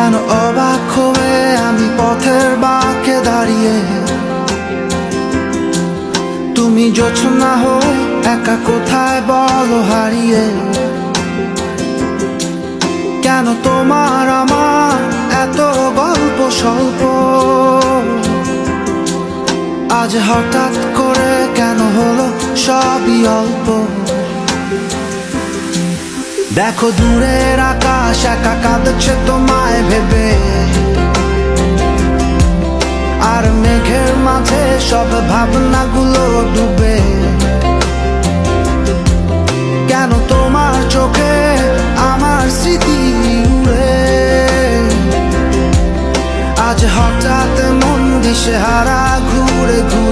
কেন অবাক হয়ে আমি পথের বাঁকে দাঁড়িয়ে, তুমি জোছনা হয়ে একা কোথায় বলো হারিয়ে। কেন তোমার আমার এত গল্প স্বল্প, আজ হঠাৎ করে কেন হলো সবই অল্প। দেখো দূরের আকাশ একা কাঁদছে তোমায় ভেবে, আর মেঘের মাঝে সব ভাবনাগুলো ডুবে। কেন তোমার চোখে আমার স্মৃতি উড়ে, আজ হঠাৎ মন দিশেহারা ঘুরে ঘুরে।